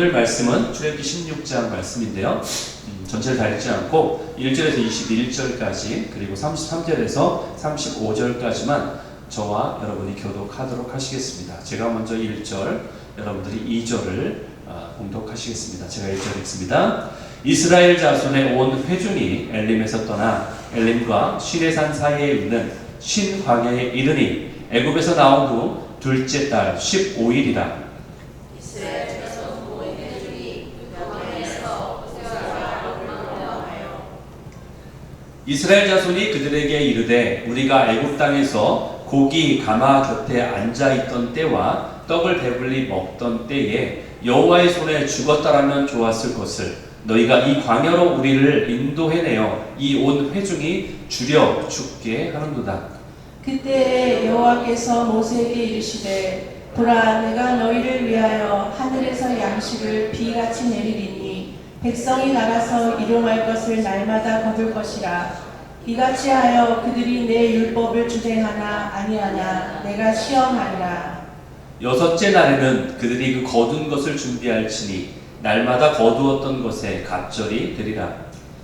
오늘 말씀은 출애굽기 16장 말씀인데요. 전체를 다 읽지 않고 1절에서 21절까지 그리고 33절에서 35절까지만 저와 여러분이 교독하도록 하시겠습니다. 제가 먼저 1절, 여러분들이 2절을 봉독하시겠습니다. 제가 1절 읽습니다. 이스라엘 자손의 온 회중이 엘림에서 떠나 엘림과 시내산 사이에 있는 신 광야에 이르니 애굽에서 나온 후 둘째 달 15일이라. 이스라엘 자손이 그들에게 이르되 우리가 애굽 땅에서 고기 가마 곁에 앉아 있던 때와 떡을 배불리 먹던 때에 여호와의 손에 죽었다라면 좋았을 것을 너희가 이 광야로 우리를 인도해내어 이 온 회중이 주려 죽게 하는도다. 그때 여호와께서 모세에게 이르시되 보라 내가 너희를 위하여 하늘에서 양식을 비같이 내리리니 백성이 나가서 일용할 것을 날마다 거둘 것이라. 이같이 하여 그들이 내 율법을 주행하나 아니하나 내가 시험하리라. 여섯째 날에는 그들이 그 거둔 것을 준비할지니 날마다 거두었던 것에 갑절이 되리라.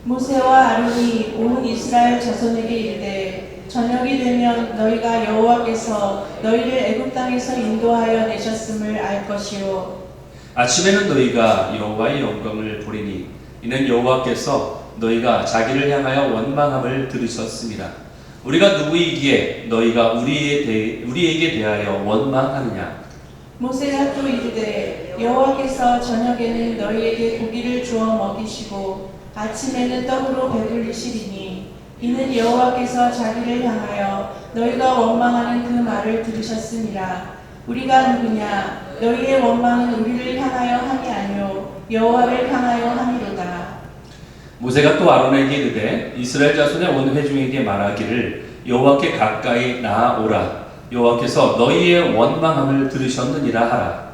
모세와 아론이 온 이스라엘 자손에게 이르되 저녁이 되면 너희가 여호와께서 너희를 애굽 땅에서 인도하여 내셨음을 알 것이요 아침에는 너희가 여호와의 영광을 보리니 이는 여호와께서 너희가 자기를 향하여 원망함을 들으셨습니다. 우리가 누구이기에 너희가 우리에게 대하여 원망하느냐. 모세가 또 이르되 여호와께서 저녁에는 너희에게 고기를 주어 먹이시고 아침에는 떡으로 배불리시리니 이는 여호와께서 자기를 향하여 너희가 원망하는 그 말을 들으셨습니다. 우리가 누구냐? 너희의 원망은 우리를 향하여 함이 아니요 여호와를 향하여 함이로다. 모세가 또 아론에게 이르되 이스라엘 자손의 온 회중에게 말하기를 여호와께 가까이 나아오라. 여호와께서 너희의 원망함을 들으셨느니라 하라.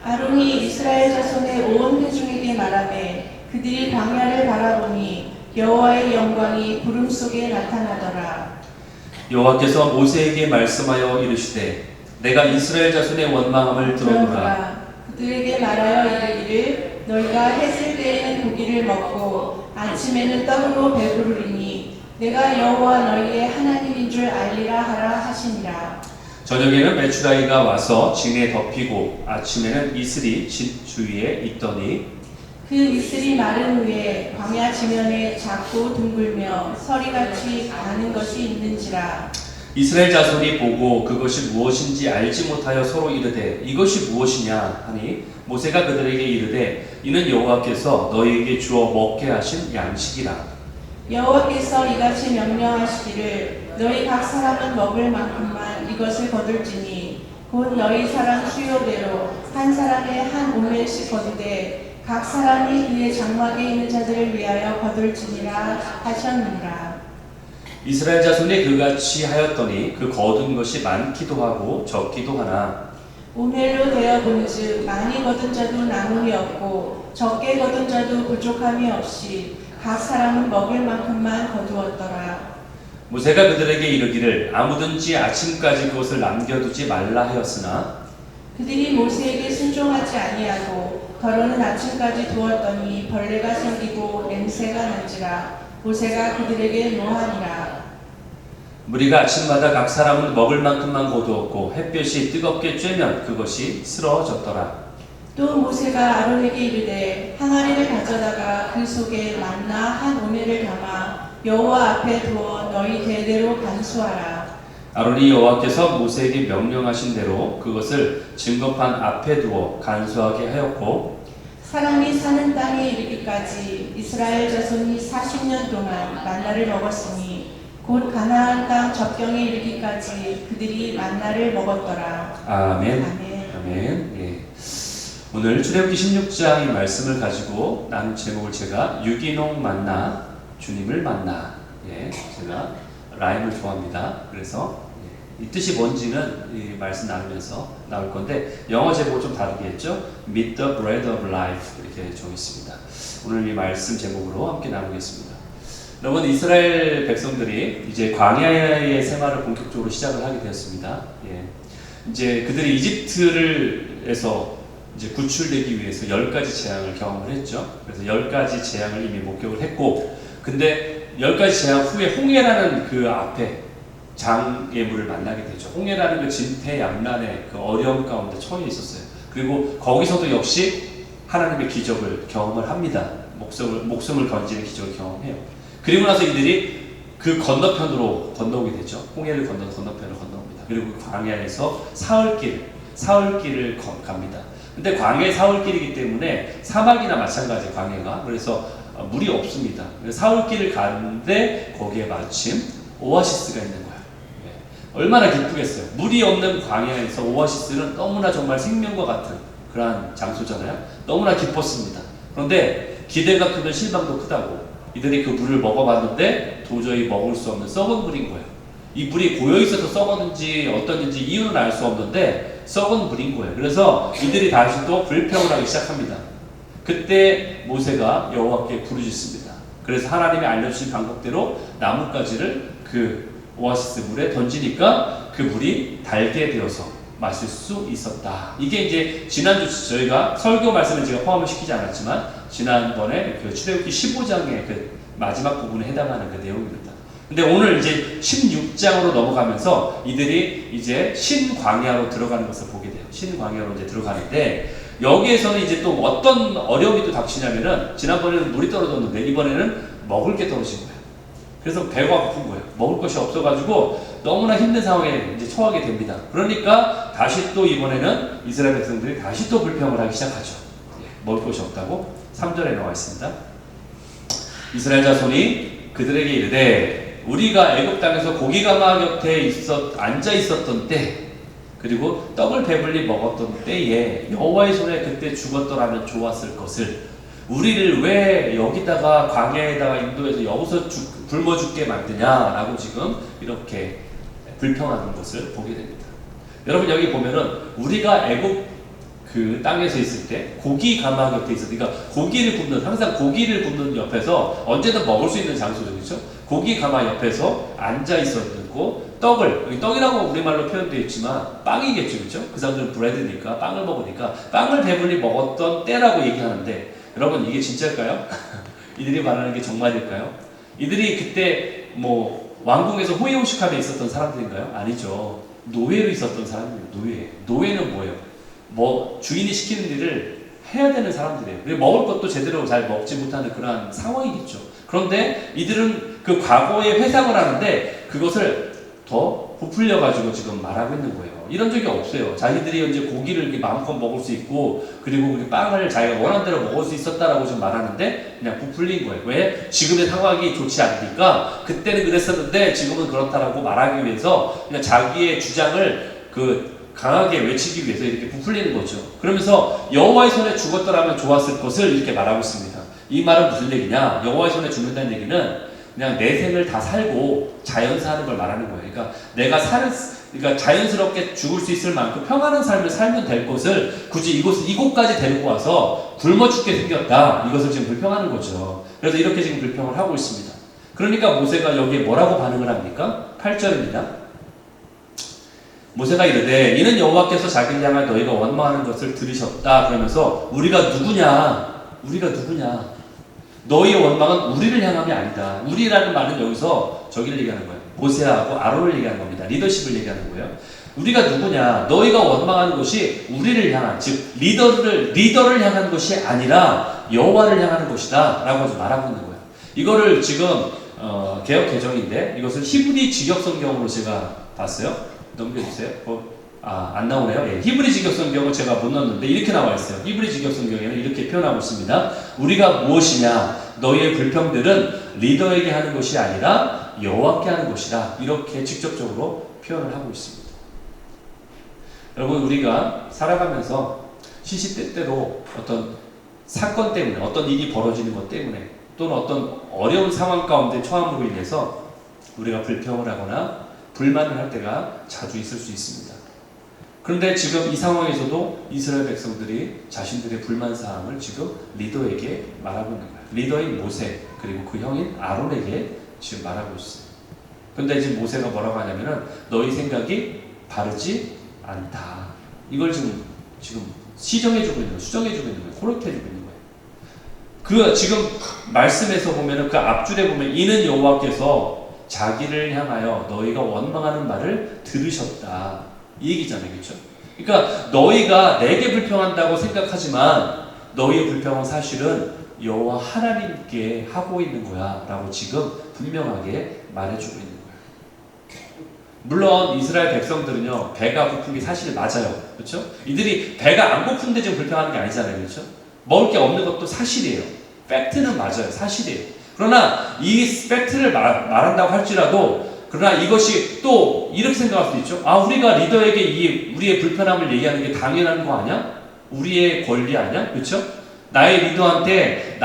아론이 이스라엘 자손의 온 회중에게 말하되 그들이 광야를 바라보니 여호와의 영광이 구름 속에 나타나더라. 여호와께서 모세에게 말씀하여 이르시되 내가 이스라엘 자손의 원망함을 들었노라. 그들에게 말하여 이르기를 너희가 해질 때에는 고기를 먹고 아침에는 떡으로 배부르리니 내가 여호와 너희의 하나님인 줄 알리라 하라 하시니라. 저녁에는 메추라기가 와서 진에 덮이고 아침에는 이슬이 진 주위에 있더니 그 이슬이 마른 후에 광야 지면에 작고 둥글며 서리같이 가는 것이 있는지라. 이스라엘 자손이 보고 그것이 무엇인지 알지 못하여 서로 이르되 이것이 무엇이냐 하니 모세가 그들에게 이르되 이는 여호와께서 너희에게 주어 먹게 하신 양식이라. 여호와께서 이같이 명령하시기를 너희 각 사람은 먹을 만큼만 이것을 거둘지니 곧 너희 사람 수요대로 한 사람의 한 오멜씩 거두되 각 사람이 그의 장막에 있는 자들을 위하여 거둘지니라 하셨느니라. 이스라엘 자손이 그같이 하였더니 그 거둔 것이 많기도 하고 적기도 하나 오멜로 되어 본즉 많이 거둔 자도 남음이 없고 적게 거둔 자도 부족함이 없이 각 사람은 먹을 만큼만 거두었더라. 모세가 그들에게 이르기를 아무든지 아침까지 그것을 남겨두지 말라 하였으나 그들이 모세에게 순종하지 아니하고 더러는 아침까지 두었더니 벌레가 생기고 냄새가 난지라. 모세가 그들에게 노하니라. 무리가 아침마다 각 사람은 먹을 만큼만 거두었고 햇볕이 뜨겁게 쬐면 그것이 쓰러졌더라. 또 모세가 아론에게 이르되 항아리를 가져다가 그 속에 만나 한 오멜을 담아 여호와 앞에 두어 너희 대대로 간수하라. 아론이 여호와께서 모세에게 명령하신 대로 그것을 증거판 앞에 두어 간수하게 하였고 사람이 사는 땅에 이르기까지 이스라엘 자손이 40년 동안 만나를 먹었으니 곧 가나안 땅 접경에 이르기까지 그들이 만나를 먹었더라. 아멘. 아멘. 아멘. 예. 오늘 출애굽기 16장의 말씀을 가지고 나눈 제목을 제가 유기농 만나 주님을 만나. 예. 제가 라임을 좋아합니다. 그래서 이 뜻이 뭔지는 이 말씀 나누면서 나올 건데 영어 제목은 좀 다르겠죠? Meet the Bread of Life 이렇게 정했습니다. 오늘 이 말씀 제목으로 함께 나누겠습니다. 여러분 이스라엘 백성들이 이제 광야의 생활을 본격적으로 시작을 하게 되었습니다. 예. 이제 그들이 이집트에서 이제 구출되기 위해서 10가지 재앙을 경험을 했죠. 그래서 10가지 재앙을 이미 목격을 했고, 근데 10가지 재앙 후에 홍해라는 그 앞에 장애물을 만나게 되죠. 홍해라는 그 진퇴양난의 그 어려움 가운데 처해 있었어요. 그리고 거기서도 역시 하나님의 기적을 경험을 합니다. 목숨을 건지는 기적을 경험해요. 그리고 나서 이들이 그 건너편으로 건너오게 되죠. 홍해를 건너편으로 건너옵니다. 그리고 그 광야에서 사흘길을 갑니다. 근데 광야 사흘길이기 때문에 사막이나 마찬가지 광야가, 그래서 물이 없습니다. 그래서 사흘길을 가는데 거기에 마침 오아시스가 있는 거예요. 얼마나 기쁘겠어요. 물이 없는 광야에서 오아시스는 너무나 정말 생명과 같은 그러한 장소잖아요. 너무나 기뻤습니다. 그런데 기대가 크면 실망도 크다고, 이들이 그 물을 먹어봤는데 도저히 먹을 수 없는 썩은 물인 거예요. 이 물이 고여있어서 썩었는지 어떤지 이유는 알 수 없는데 썩은 물인 거예요. 그래서 이들이 다시 또 불평을 하기 시작합니다. 그때 모세가 여호와께 부르짖습니다. 그래서 하나님이 알려주신 방법대로 나뭇가지를 그 오아시스 물에 던지니까 그 물이 달게 되어서 마실 수 있었다. 이게 이제 지난주 저희가 설교 말씀을 제가 포함을 시키지 않았지만 지난번에 그 출애굽기 15장의 그 마지막 부분에 해당하는 그 내용입니다. 근데 오늘 이제 16장으로 넘어가면서 이들이 이제 신광야로 들어가는 것을 보게 돼요. 신광야로 이제 들어가는데 여기에서는 이제 또 어떤 어려움이 또 닥치냐면은 지난번에는 물이 떨어졌는데 이번에는 먹을 게 떨어진 거예요. 그래서 배가 고픈 거예요. 먹을 것이 없어가지고 너무나 힘든 상황에 이제 처하게 됩니다. 그러니까 다시 또 이번에는 이스라엘 백성들이 다시 또 불평을 하기 시작하죠. 먹을 것이 없다고 3절에 나와 있습니다. 이스라엘 자손이 그들에게 이르되 우리가 애굽 땅에서 고기가마 곁에 앉아 있었던 때, 그리고 떡을 배불리 먹었던 때에 여호와의 손에 그때 죽었더라면 좋았을 것을 우리를 왜 여기다가 광야에다가 인도해서 여기서 굶어 죽게 만드냐라고 지금 이렇게 불평하는 것을 보게 됩니다. 여러분 여기 보면은 우리가 애굽 그 땅에서 있을 때 고기 가마 곁에 있어, 그러니까 고기를 굽는, 항상 고기를 굽는 옆에서 언제든 먹을 수 있는 장소죠, 그렇죠? 고기 가마 옆에서 앉아 있었고 떡을, 여기 떡이라고 우리말로 표현되어 있지만 빵이겠죠, 그렇죠? 그 사람들은 브레드니까 빵을 먹으니까 빵을 배불리 먹었던 때라고 얘기하는데 여러분 이게 진짜일까요? 이들이 말하는 게 정말일까요? 이들이 그때 뭐 왕궁에서 호의호식하며 있었던 사람들인가요? 아니죠. 노예로 있었던 사람들이에요. 노예는 뭐예요? 뭐 주인이 시키는 일을 해야 되는 사람들이에요. 그리고 먹을 것도 제대로 잘 먹지 못하는 그러한 상황이겠죠. 그런데 이들은 그 과거에 회상을 하는데 그것을 더 부풀려 가지고 지금 말하고 있는 거예요. 이런 적이 없어요. 자기들이 이제 고기를 이렇게 마음껏 먹을 수 있고 그리고 빵을 자기가 원하는 대로 먹을 수 있었다라고 지금 말하는데 그냥 부풀린 거예요. 왜? 지금의 상황이 좋지 않으니까 그때는 그랬었는데 지금은 그렇다라고 말하기 위해서 그냥 자기의 주장을 강하게 외치기 위해서 이렇게 부풀리는 거죠. 그러면서 여호와의 손에 죽었더라면 좋았을 것을 이렇게 말하고 있습니다. 이 말은 무슨 얘기냐? 여호와의 손에 죽는다는 얘기는 그냥 내 생을 다 살고 자연사하는 걸 말하는 거예요. 그러니까 자연스럽게 죽을 수 있을 만큼 평안한 삶을 살면 될 것을 굳이 이곳까지 데리고 와서 굶어 죽게 생겼다. 이것을 지금 불평하는 거죠. 그래서 이렇게 지금 불평을 하고 있습니다. 그러니까 모세가 여기에 뭐라고 반응을 합니까? 8절입니다. 모세가 이르되 이는 여호와께서 자기를 향하여 너희가 원망하는 것을 들으셨다. 그러면서 우리가 누구냐? 너희의 원망은 우리를 향함이 아니다. 우리라는 말은 여기서 저기를 얘기하는 거예요. 모세하고 아론을 얘기하는 겁니다. 리더십을 얘기하는 거예요. 우리가 누구냐? 너희가 원망하는 것이 우리를 향한, 즉 리더를 향한 것이 아니라 여호와를 향하는 것이다 라고 말하고 있는 거예요. 이거를 지금 개역 개정인데 이것을 히브리 직역 성경으로 제가 봤어요. 넘겨주세요. 안 나오네요. 예, 히브리 직역 성경은 제가 못 넣었는데 이렇게 나와 있어요. 히브리 직역 성경에는 이렇게 표현하고 있습니다. 우리가 무엇이냐? 너희의 불평들은 리더에게 하는 것이 아니라 여호와께 하는 것이다. 이렇게 직접적으로 표현을 하고 있습니다. 여러분 우리가 살아가면서 시시때때로 어떤 사건 때문에, 어떤 일이 벌어지는 것 때문에 또는 어떤 어려운 상황 가운데 처함으로 인해서 우리가 불평을 하거나 불만을 할 때가 자주 있을 수 있습니다. 그런데 지금 이 상황에서도 이스라엘 백성들이 자신들의 불만사항을 지금 리더에게 말하고 있는 거예요. 리더인 모세 그리고 그 형인 아론에게 지금 말하고 있어요. 그런데 지금 모세가 뭐라고 하냐면은 너희 생각이 바르지 않다. 이걸 지금 시정해주고 있는 거예요. 수정해주고 있는 거예요. 호락해주고 있는 거예요. 그 지금 말씀에서 보면은 그 앞줄에 보면 이는 여호와께서 자기를 향하여 너희가 원망하는 말을 들으셨다. 이 얘기잖아요. 그렇죠? 그러니까 너희가 내게 불평한다고 생각하지만 너희의 불평은 사실은 여호와 하나님께 하고 있는 거야 라고 지금 분명하게 말해주고 있는 거예요. 물론 이스라엘 백성들은요 배가 고픈 게 사실 맞아요. 그렇죠? 이들이 배가 안 고픈데 지금 불평하는 게 아니잖아요. 그렇죠? 먹을 게 없는 것도 사실이에요. 팩트는 맞아요. 사실이에요. 그러나 이 팩트를 말한다고 할지라도 그러나 이것이 또 이렇게 생각할 수 있죠. 아, 우리가 리더에게 우리의 불편함을 얘기하는 게 당연한 거 아니야? 우리의 권리 아니야? 그렇죠? 나의 리더한테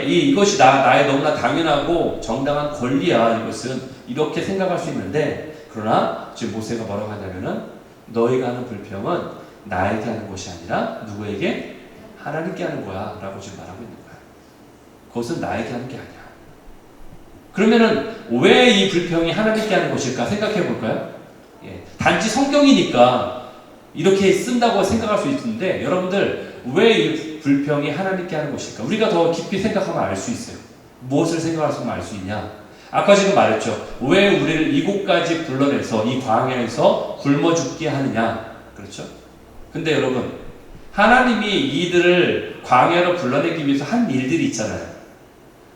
이것이 나의 너무나 당연하고 정당한 권리야. 이것은 이렇게 생각할 수 있는데 그러나 지금 모세가 뭐라고 하냐면은 너희가 하는 불평은 나에게 하는 것이 아니라 누구에게? 하나님께 하는 거야 라고 지금 말하고 있는 거야. 그것은 나에게 하는 게 아니야. 그러면은 왜 이 불평이 하나님께 하는 것일까 생각해 볼까요? 예, 단지 성경이니까 이렇게 쓴다고 생각할 수 있는데 여러분들 왜 이 불평이 하나님께 하는 것일까? 우리가 더 깊이 생각하면 알 수 있어요. 무엇을 생각하면 알 수 있냐? 아까 지금 말했죠. 왜 우리를 이곳까지 불러내서 이 광야에서 굶어 죽게 하느냐? 그렇죠? 근데 여러분 하나님이 이들을 광야로 불러내기 위해서 한 일들이 있잖아요.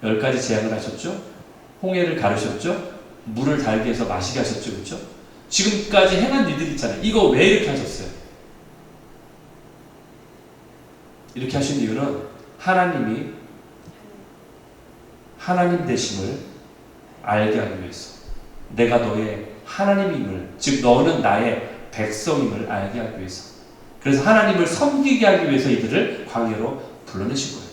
10가지 재앙을 하셨죠? 홍해를 가르셨죠? 물을 달게 해서 마시게 하셨죠? 그렇죠? 지금까지 행한 일들이 있잖아요. 이거 왜 이렇게 하셨어요? 이렇게 하신 이유는 하나님이 하나님 되심을 알게 하기 위해서 내가 너의 하나님임을 즉 너는 나의 백성임을 알게 하기 위해서 그래서 하나님을 섬기게 하기 위해서 이들을 광야로 불러내신 거예요.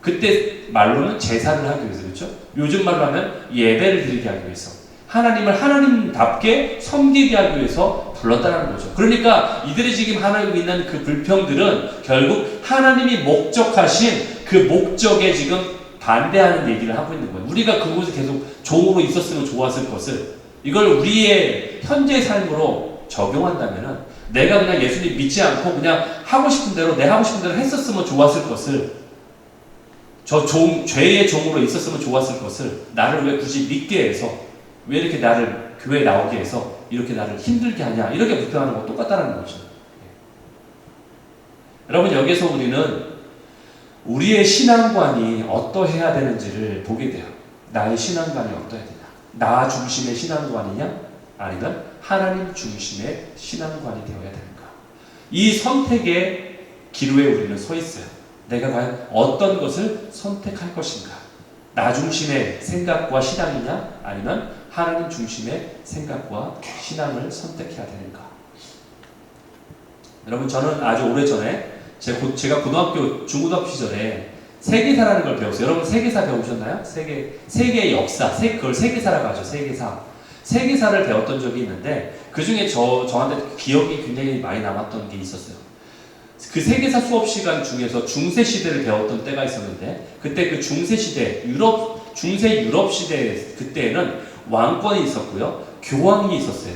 그때 말로는 제사를 하기 위해서 그렇죠? 요즘 말로 하면 예배를 드리게 하기 위해서 하나님을 하나님답게 섬기게 하기 위해서 불렀다는 거죠. 그러니까 이들이 지금 하나님 있는 그 불평들은 결국 하나님이 목적하신 그 목적에 지금 반대하는 얘기를 하고 있는 거예요. 우리가 그곳에 계속 종으로 있었으면 좋았을 것을 이걸 우리의 현재 삶으로 적용한다면은 내가 그냥 예수님 믿지 않고 그냥 하고 싶은 대로 내 하고 싶은 대로 했었으면 좋았을 것을 죄의 종으로 있었으면 좋았을 것을 나를 왜 굳이 믿게 해서 왜 이렇게 나를 교회에 나오게 해서 이렇게 나를 힘들게 하냐 이렇게 불평하는 거 똑같다는 거죠. 여러분 여기서 우리는 우리의 신앙관이 어떠해야 되는지를 보게 돼요. 나의 신앙관이 어떠해야 되냐? 나 중심의 신앙관이냐? 아니면 하나님 중심의 신앙관이 되어야 되는가? 이 선택의 기로에 우리는 서 있어요. 내가 과연 어떤 것을 선택할 것인가? 나 중심의 생각과 신앙이냐? 아니면 하나님 중심의 생각과 신앙을 선택해야 되는가? 여러분 저는 아주 오래전에 제가 고등학교, 중고등학교 시절에 세계사라는 걸 배웠어요. 여러분 세계사 배우셨나요? 세계의 역사, 그걸 세계사라고 하죠. 세계사를 배웠던 적이 있는데 그 중에 저한테 기억이 굉장히 많이 남았던 게 있었어요. 그 세계사 수업 시간 중에서 중세 시대를 배웠던 때가 있었는데 그때 그 중세 시대 중세 유럽 시대 그때에는 왕권이 있었고요, 교황이 있었어요.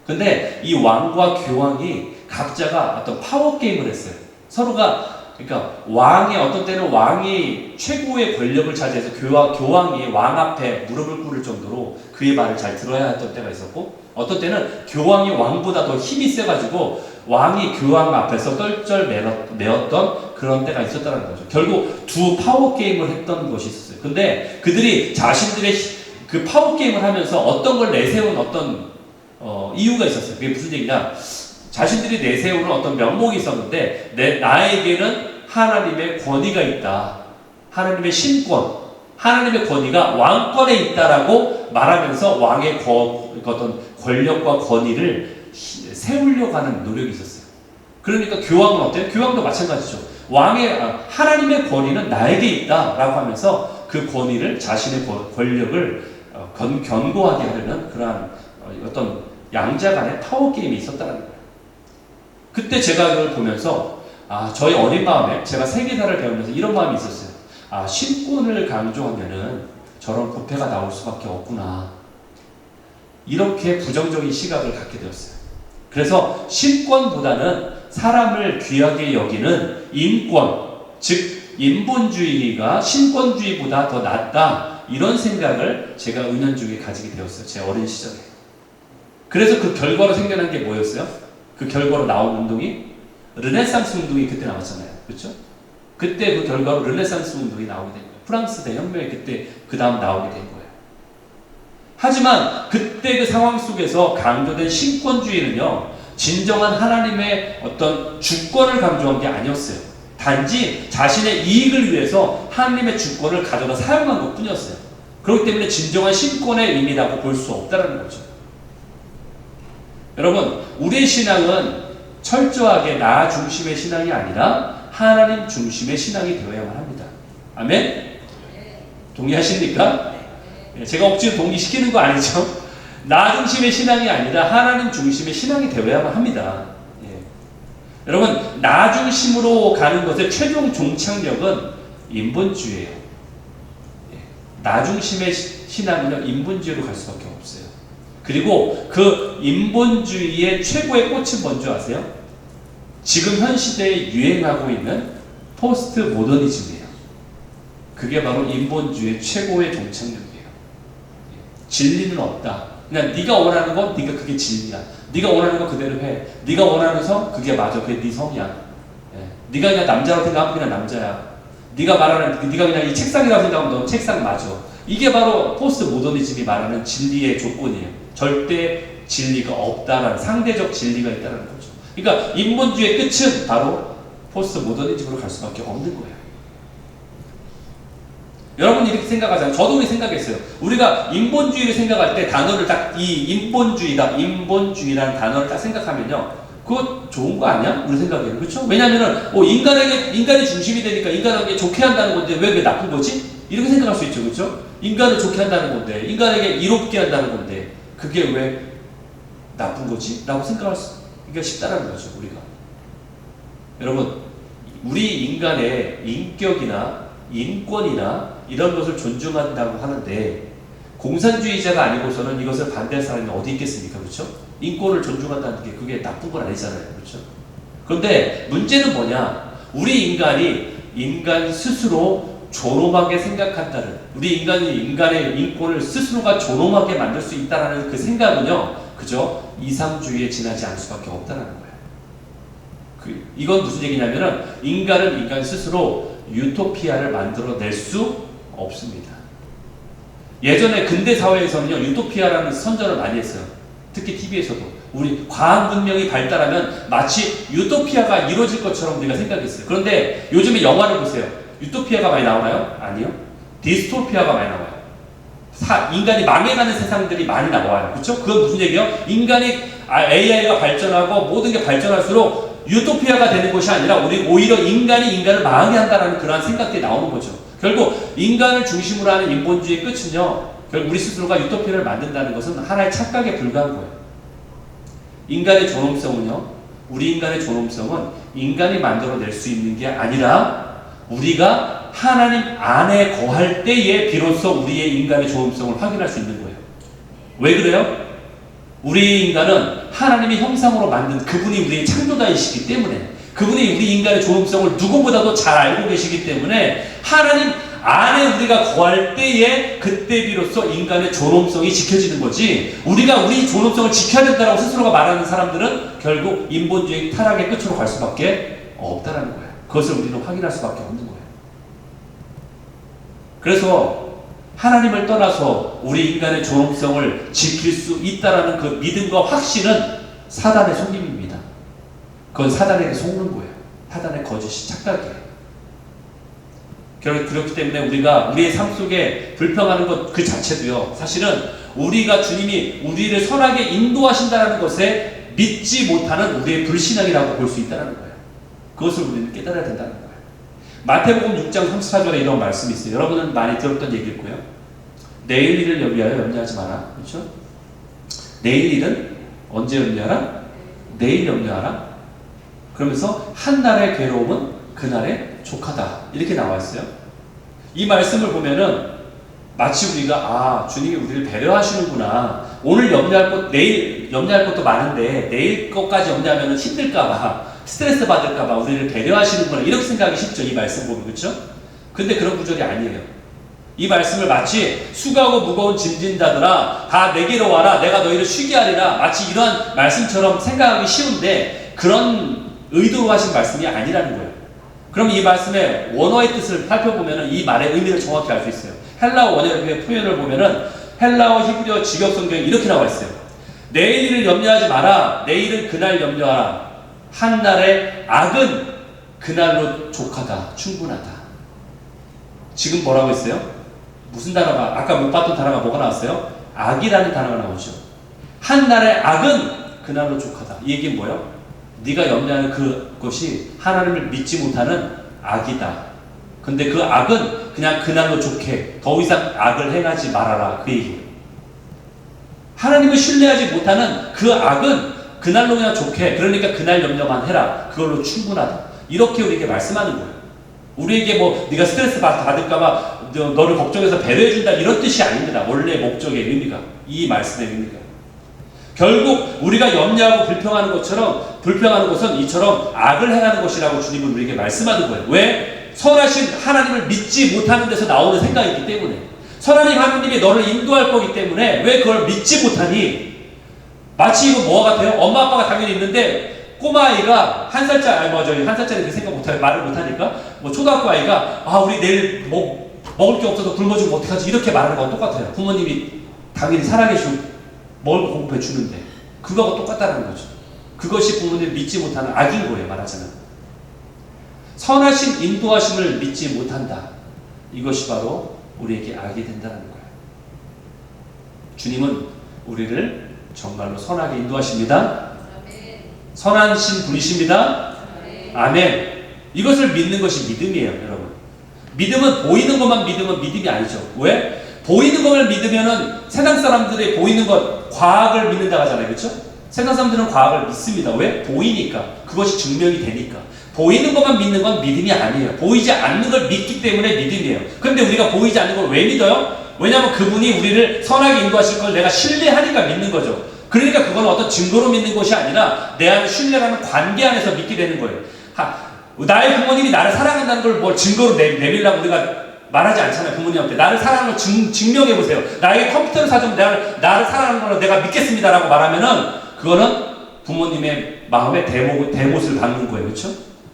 근데 이 왕과 교황이 각자가 어떤 파워 게임을 했어요. 서로가 그러니까 어떤 때는 왕이 최고의 권력을 차지해서 교황이 왕 앞에 무릎을 꿇을 정도로 그의 말을 잘 들어야 했던 때가 있었고 어떤 때는 교황이 왕보다 더 힘이 세가지고 왕이 교황 앞에서 떨쩔매었던 그런 때가 있었다는 거죠. 결국 두 파워 게임을 했던 것이 있었어요. 근데 그들이 자신들의 그 파워 게임을 하면서 어떤 걸 내세운 어떤 이유가 있었어요. 그게 무슨 얘기냐? 자신들이 내세우는 어떤 명목이 있었는데 나에게는 하나님의 권위가 있다. 하나님의 신권, 하나님의 권위가 왕권에 있다라고 말하면서 왕의 어떤 권력과 권위를 세우려고 하는 노력이 있었어요. 그러니까 교황은 어때요? 교황도 마찬가지죠. 하나님의 권위는 나에게 있다라고 하면서 그 권위를 자신의 권력을 견고하게 하려는 그러한 어떤 양자 간의 파워 게임이 있었다는 거예요. 그때 제가 그걸 보면서 저희 어린 마음에 제가 세계사를 배우면서 이런 마음이 있었어요. 신권을 강조하면은 저런 부패가 나올 수밖에 없구나. 이렇게 부정적인 시각을 갖게 되었어요. 그래서 신권보다는 사람을 귀하게 여기는 인권, 즉 인본주의가 신권주의보다 더 낫다, 이런 생각을 제가 은연중에 가지게 되었어요. 제 어린 시절에. 그래서 그 결과로 생겨난 게 뭐였어요? 그 결과로 나온 운동이 르네상스 운동이 그때 나왔잖아요. 그렇죠? 그때 그 결과로 르네상스 운동이 나오게 된 거예요. 프랑스 대혁명이 그때 그 다음 나오게 된 거예요. 하지만 그때 그 상황 속에서 강조된 신권주의는요, 진정한 하나님의 어떤 주권을 강조한 게 아니었어요. 단지 자신의 이익을 위해서 하나님의 주권을 가져다 사용한 것 뿐이었어요. 그렇기 때문에 진정한 신권의 의미라고 볼 수 없다는 거죠. 여러분, 우리의 신앙은 철저하게 나 중심의 신앙이 아니라 하나님 중심의 신앙이 되어야만 합니다. 아멘? 동의하십니까? 제가 억지로 동의시키는 거 아니죠? 나 중심의 신앙이 아니라 하나님 중심의 신앙이 되어야만 합니다. 여러분, 나 중심으로 가는 것의 최종 종착역은 인본주의예요. 나 중심의 신앙은요, 인본주의로 갈 수밖에 없어요. 그리고 그 인본주의의 최고의 꽃은 뭔지 아세요? 지금 현 시대에 유행하고 있는 포스트 모더니즘이에요. 그게 바로 인본주의의 최고의 종착역이에요. 진리는 없다. 그냥 네가 원하는 건 네가 그게 진리야. 네가 원하는 거 그대로 해. 네가 원하는 성 그게 맞아. 그게 네 성이야. 네가 그냥 남자라고 생각하면 그냥 남자야. 네가 그냥 이 책상이라고 생각하면 넌 책상 맞아. 이게 바로 포스트 모더니즘이 말하는 진리의 조건이에요. 절대 진리가 없다라는, 상대적 진리가 있다는 거죠. 그러니까 인본주의의 끝은 바로 포스트 모더니즘으로 갈 수밖에 없는 거예요. 여러분이 이렇게 생각하잖아요. 저도 그렇게 생각했어요. 우리가 인본주의를 생각할 때 단어를 딱, 이 인본주의다, 인본주의라는 단어를 딱 생각하면요, 그거 좋은 거 아니야? 우리 생각에는. 그렇죠? 왜냐면은 인간이 중심이 되니까 인간에게 좋게 한다는 건데 왜 그게 나쁜 거지? 이렇게 생각할 수 있죠. 그렇죠? 인간을 좋게 한다는 건데, 인간에게 이롭게 한다는 건데 그게 왜 나쁜 거지? 라고 생각할 수가 쉽다는 거죠. 우리가. 여러분, 우리 인간의 인격이나 인권이나 이런 것을 존중한다고 하는데, 공산주의자가 아니고서는 이것을 반대할 사람이 어디 있겠습니까? 그렇죠? 인권을 존중한다는 게 그게 나쁜 건 아니잖아요. 그렇죠? 그런데 문제는 뭐냐? 우리 인간이 인간 스스로 존엄하게 생각한다는, 우리 인간의 인권을 스스로가 존엄하게 만들 수 있다는 그 생각은요, 그죠? 이상주의에 지나지 않을 수밖에 없다는 거예요. 이건 무슨 얘기냐면은, 인간은 인간 스스로 유토피아를 만들어낼 수 없습니다. 예전에 근대 사회에서는요, 유토피아라는 선전을 많이 했어요. 특히 TV에서도. 우리 과학 문명이 발달하면 마치 유토피아가 이루어질 것처럼 우리가 생각했어요. 그런데 요즘에 영화를 보세요. 유토피아가 많이 나오나요? 아니요. 디스토피아가 많이 나와요. 인간이 망해가는 세상들이 많이 나와요. 그렇죠? 그건 무슨 얘기예요? AI가 발전하고 모든 게 발전할수록 유토피아가 되는 것이 아니라 우리 오히려 인간이 인간을 망하게 한다는 그러한 생각들이 나오는 거죠. 결국 인간을 중심으로 하는 인본주의의 끝은요, 결국 우리 스스로가 유토피아를 만든다는 것은 하나의 착각에 불과한 거예요. 인간의 존엄성은요, 우리 인간의 존엄성은 인간이 만들어낼 수 있는 게 아니라 우리가 하나님 안에 거할 때에 비로소 우리의 인간의 존엄성을 확인할 수 있는 거예요. 왜 그래요? 우리 인간은 하나님의 형상으로 만든 그분이 우리의 창조자이시기 때문에, 그분이 우리 인간의 존엄성을 누구보다도 잘 알고 계시기 때문에 하나님 안에 우리가 거할 때에 그때 비로소 인간의 존엄성이 지켜지는 거지, 우리가 우리 존엄성을 지켜야 된다고 스스로가 말하는 사람들은 결국 인본주의 타락의 끝으로 갈 수밖에 없다는 거예요. 그것을 우리는 확인할 수밖에 없는 거예요. 그래서 하나님을 떠나서 우리 인간의 존엄성을 지킬 수 있다는 그 믿음과 확신은 사단의 속임입니다. 그건 사단에게 속는 거예요. 사단의 거짓이 착각이에요. 그렇기 때문에 우리가 우리의 삶 속에 불평하는 것 그 자체도요, 사실은 우리가 주님이 우리를 선하게 인도하신다는 것에 믿지 못하는 우리의 불신앙이라고 볼 수 있다는 거예요. 그것을 우리는 깨달아야 된다는 거예요. 마태복음 6장 34절에 이런 말씀이 있어요. 여러분은 많이 들었던 얘기일 거예요. 내일 일을 염려하여 염려하지 마라. 그렇죠? 내일 일은 언제 염려하라? 내일 염려하라. 그러면서 한 날의 괴로움은 그날의 족하다. 이렇게 나와 있어요. 이 말씀을 보면은 마치 우리가 주님이 우리를 배려하시는구나. 오늘 염려할 것, 내일 염려할 것도 많은데 내일 것까지 염려하면 힘들까봐 스트레스 받을까봐 우리를 배려하시는구나 이렇게 생각하기 쉽죠. 이 말씀 보면. 그렇죠? 근데 그런 구절이 아니에요. 이 말씀을 마치 수고하고 무거운 짐진 자들아 다 내게로 와라 내가 너희를 쉬게 하리라 마치 이러한 말씀처럼 생각하기 쉬운데 그런 의도로 하신 말씀이 아니라는 거예요. 그럼 이 말씀의 원어의 뜻을 살펴보면 이 말의 의미를 정확히 알 수 있어요. 헬라어 원어의 표현을 보면은 헬라어 히브리어 직역 성경에 이렇게 나와 있어요. 내일 일을 염려하지 마라. 내일은 그날 염려하라. 한 날의 악은 그날로 족하다. 충분하다. 지금 뭐라고 했어요? 무슨 단어가 아까 못 봤던 단어가 뭐가 나왔어요? 악이라는 단어가 나오죠. 한 날의 악은 그날로 족하다. 이 얘기는 뭐예요? 네가 염려하는 그것이 하나님을 믿지 못하는 악이다. 근데 그 악은 그냥 그날로 좋게 더 이상 악을 행하지 말아라. 그 얘기예요. 하나님을 신뢰하지 못하는 그 악은 그날로 그냥 좋게 그러니까 그날 염려만 해라. 그걸로 충분하다. 이렇게 우리에게 말씀하는 거예요. 우리에게 뭐 네가 스트레스 받을까봐 너를 걱정해서 배려해준다 이런 뜻이 아닙니다. 원래 목적의 의미가 이 말씀의 의미가 결국 우리가 염려하고 불평하는 것은 이처럼 악을 행하는 것이라고 주님은 우리에게 말씀하는 거예요. 왜? 선하신 하나님을 믿지 못하는 데서 나오는 생각이기 때문에 하나님이 너를 인도할 거기 때문에 왜 그걸 믿지 못하니? 마치 이거 뭐가 같아요? 엄마 아빠가 당연히 있는데 꼬마아이가 한 살짜리 그 생각 못해요. 말을 못하니까 초등학교 아이가 우리 내일 먹을 게 없어서 굶어 죽으면 어떡하지? 이렇게 말하는 거랑 똑같아요. 부모님이 당연히 살아계시고 먹을 거 공급해 주는데 그거하고 똑같다는 거죠. 그것이 부모님을 믿지 못하는 악인 거예요. 말하자면 선하신 인도하심을 믿지 못한다. 이것이 바로 우리에게 악이 된다는 거예요. 주님은 우리를 정말로 선하게 인도하십니다. 선하신 분이십니다. 아멘. 이것을 믿는 것이 믿음이에요, 여러분. 믿음은 보이는 것만 믿으면 믿음이 아니죠. 왜? 보이는 것을 믿으면은 세상 사람들이 보이는 것, 과학을 믿는다고 하잖아요. 그렇죠? 세상 사람들은 과학을 믿습니다. 왜? 보이니까. 그것이 증명이 되니까. 보이는 것만 믿는 건 믿음이 아니에요. 보이지 않는 걸 믿기 때문에 믿음이에요. 그런데 우리가 보이지 않는 걸 왜 믿어요? 왜냐하면 그분이 우리를 선하게 인도하실 걸 내가 신뢰하니까 믿는 거죠. 그러니까 그건 어떤 증거로 믿는 것이 아니라 내 안에 신뢰라는 관계 안에서 믿게 되는 거예요. 나의 부모님이 나를 사랑한다는 걸 뭘 증거로 내밀려고 우리가 말하지 않잖아요. 부모님한테 나를 사랑하는 걸 증명해보세요. 나에게 컴퓨터를 사주면 나를 사랑하는 걸 내가 믿겠습니다 라고 말하면은 그거는 부모님의 마음에 대못을 받는 거예요. 그렇죠?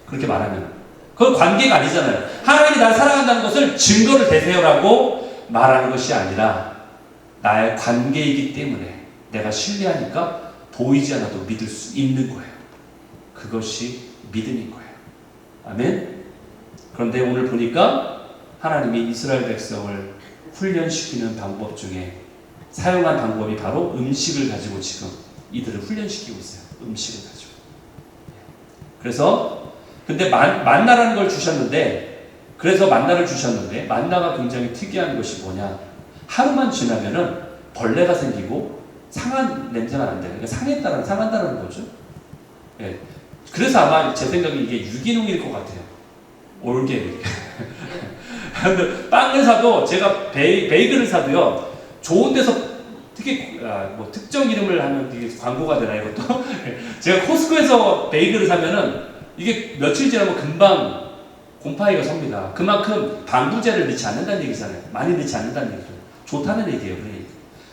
그렇게 말하면 그건 관계가 아니잖아요. 하나님이 나를 사랑한다는 것을 증거를 대세요라고 말하는 것이 아니라 나의 관계이기 때문에 내가 신뢰하니까 보이지 않아도 믿을 수 있는 거예요. 그것이 믿음인 거예요. 아멘. 그런데 오늘 보니까 하나님이 이스라엘 백성을 훈련시키는 방법 중에 사용한 방법이 바로 음식을 가지고 지금 이들을 훈련시키고 있어요. 음식을 가지고. 그래서 근데 만나라는 걸 주셨는데 만나가 굉장히 특이한 것이 뭐냐? 하루만 지나면은 벌레가 생기고 상한 냄새가 난다. 그러니까 상한다는 거죠. 예. 그래서 아마 제 생각에 이게 유기농일 것 같아요. 올게닉. 빵을 사도 제가 베이글을 사도요. 좋은 데서 특정 이름을 하면 이게 광고가 되나 이것도? 제가 코스코에서 베이글을 사면은 이게 며칠 지나면 금방 곰팡이가 섭니다. 그만큼 방부제를 넣지 않는다는 얘기잖아요. 많이 넣지 않는다는 얘기죠. 좋다는 얘기예요.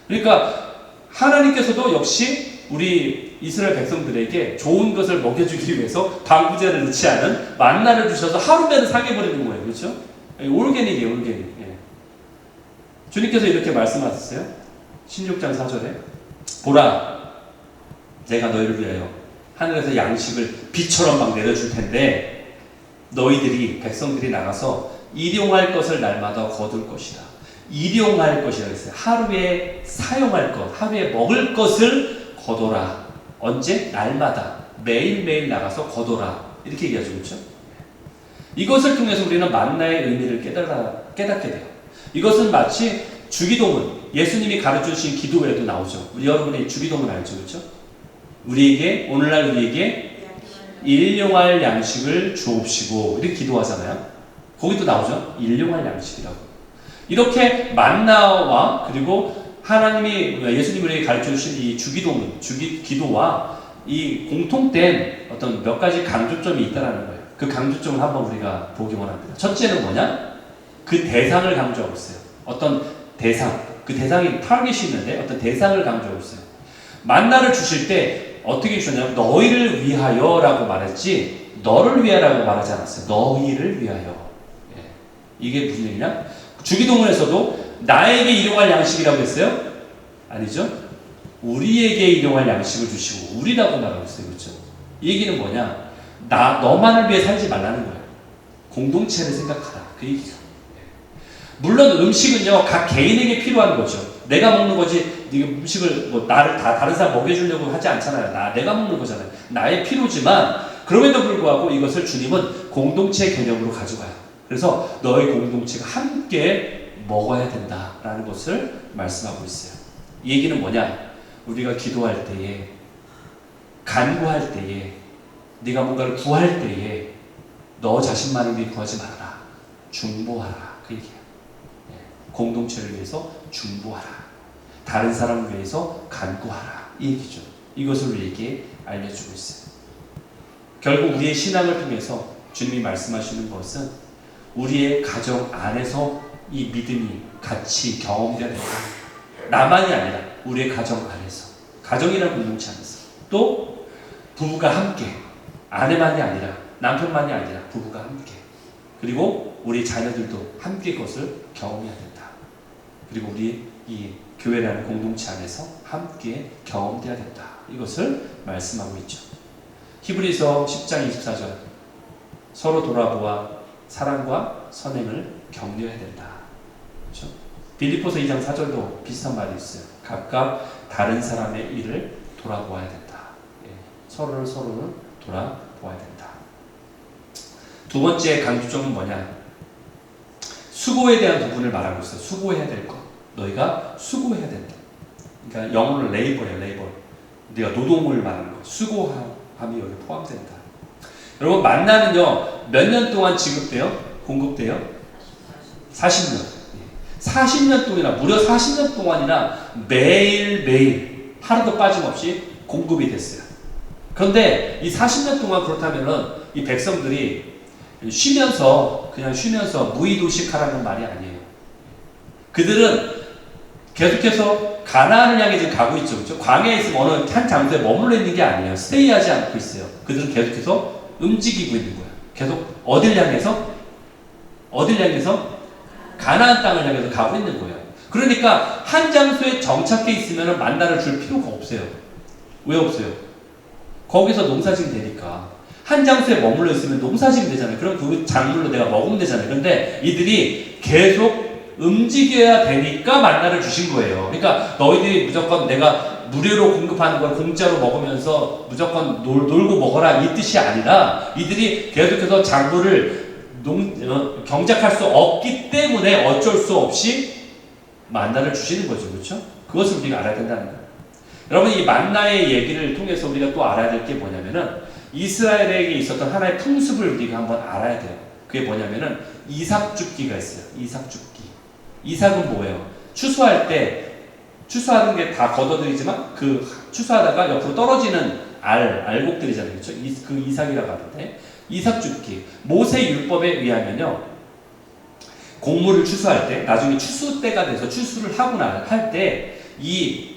그러니까 하나님께서도 역시 우리 이스라엘 백성들에게 좋은 것을 먹여주기 위해서 방부제를 넣지 않은 만나를 주셔서 하루면 상해버리는 거예요. 그렇죠? 올게닉이에요. 올게닉. 예. 주님께서 이렇게 말씀하셨어요. 16장 4절에 보라 내가 너희를 위하여 하늘에서 양식을 비처럼 막 내려줄 텐데 너희들이 백성들이 나가서 일용할 것을 날마다 거둘 것이다. 일용할 것이라고 했어요. 하루에 사용할 것, 하루에 먹을 것을 거둬라. 언제? 날마다 매일매일 나가서 거둬라. 이렇게 얘기하죠. 그렇죠? 이것을 통해서 우리는 만나의 의미를 깨닫게 돼요. 이것은 마치 주기도문, 예수님이 가르쳐주신 기도에도 나오죠. 여러분이 주기도문 알죠? 그렇죠? 오늘날 우리에게 일용할 양식을 주옵시고 이렇게 기도하잖아요. 거기도 나오죠. 일용할 양식이라고. 이렇게 만나와 그리고 하나님이 예수님이 우리에게 가르쳐주신 이 주기도문, 기도와 이 공통된 어떤 어떤 몇 가지 강조점이 있다는 거예요. 그 강조점을 한번 우리가 보기 원합니다. 첫째는 뭐냐? 그 대상을 강조하고 있어요. 어떤 대상, 그 대상이 타겟이 있는데 어떤 대상을 강조하고 있어요. 만나를 주실 때 어떻게 주셨냐면 너희를 위하여라고 말했지 너를 위하여라고 말하지 않았어요. 너희를 위하여. 예. 이게 무슨 얘기냐? 주기도문에서도 나에게 일용할 양식이라고 했어요? 아니죠? 우리에게 일용할 양식을 주시고 우리라고 말하고 있어요. 그렇죠? 이 얘기는 뭐냐? 너만을 위해 살지 말라는 거예요. 공동체를 생각하라. 그 얘기죠. 물론 음식은요, 각 개인에게 필요한 거죠. 내가 먹는 거지, 이 음식을 뭐 다른 사람 먹여주려고 하지 않잖아요. 내가 먹는 거잖아요. 나의 필요지만, 그럼에도 불구하고 이것을 주님은 공동체 개념으로 가져가요. 그래서 너희 공동체가 함께 먹어야 된다라는 것을 말씀하고 있어요. 이 얘기는 뭐냐? 우리가 기도할 때에, 간구할 때에, 네가 뭔가를 구할 때에 너 자신만을 위해 구하지 말아라. 중보하라. 그 얘기예요. 공동체를 위해서 중보하라. 다른 사람을 위해서 간구하라. 이 얘기죠. 이것을 우리에게 알려주고 있어요. 결국 우리의 신앙을 통해서 주님이 말씀하시는 것은 우리의 가정 안에서 이 믿음이 같이 경험되어야 된다. 나만이 아니라 우리의 가정 안에서, 가정이라는 공동체 안에서, 또 부부가 함께, 아내만이 아니라 남편만이 아니라 부부가 함께, 그리고 우리 자녀들도 함께 그것을 경험해야 된다. 그리고 우리 이 교회라는 공동체 안에서 함께 경험돼야 된다. 이것을 말씀하고 있죠. 히브리서 10장 24절 서로 돌아보아 사랑과 선행을 격려해야 된다. 그렇죠? 빌립보서 2장 4절도 비슷한 말이 있어요. 각각 다른 사람의 일을 돌아보아야 된다. 서로를 돌아보아야 된다. 두 번째 강조점은 뭐냐? 수고에 대한 부분을 말하고 있어요. 수고해야 될 것. 너희가 수고해야 된다. 그러니까 영어로 레이버예요. 레이버. 우리가 노동을 말하는 거. 수고함이 여기 포함된다. 여러분 만나는요. 몇 년 동안 지급돼요? 공급돼요? 40년. 40년 동안이나 무려 40년 동안이나 매일매일 하루도 빠짐없이 공급이 됐어요. 그런데 이 40년 동안 그렇다면은 이 백성들이 그냥 쉬면서 무의도식하라는 말이 아니에요. 그들은 계속해서 가나안을 향해 지금 가고 있죠. 그렇죠? 광야에 있으면 어느 한 장소에 머물러 있는 게 아니에요. 스테이하지 않고 있어요. 그들은 계속해서 움직이고 있는 거예요. 계속 어딜 향해서? 가나안 땅을 향해서 가고 있는 거예요. 그러니까 한 장소에 정착해 있으면 만나를 줄 필요가 없어요. 왜 없어요? 거기서 농사지면 되니까. 한 장소에 머물러 있으면 농사지면 되잖아요. 그럼 그 작물로 내가 먹으면 되잖아요. 그런데 이들이 계속 움직여야 되니까 만나를 주신 거예요. 그러니까 너희들이 무조건 내가 무료로 공급하는 걸 공짜로 먹으면서 무조건 놀고 먹어라 이 뜻이 아니라 이들이 계속해서 작물을 경작할 수 없기 때문에 어쩔 수 없이 만나를 주시는 거죠. 그렇죠? 그것을 우리가 알아야 된다는 거예요. 여러분 이 만나의 얘기를 통해서 우리가 또 알아야 될 게 뭐냐면은 이스라엘에게 있었던 하나의 풍습을 우리가 한번 알아야 돼요. 그게 뭐냐면은 이삭 줍기가 있어요. 이삭 줍기. 이삭은 뭐예요? 추수할 때 추수하는 게 다 걷어들이지만 그 추수하다가 옆으로 떨어지는 알곡들이잖아요. 그렇죠? 그 이삭이라고 하는데 이삭 줍기. 모세 율법에 의하면요. 곡물을 추수할 때 나중에 추수 때가 돼서 추수를 하거나 할 때 이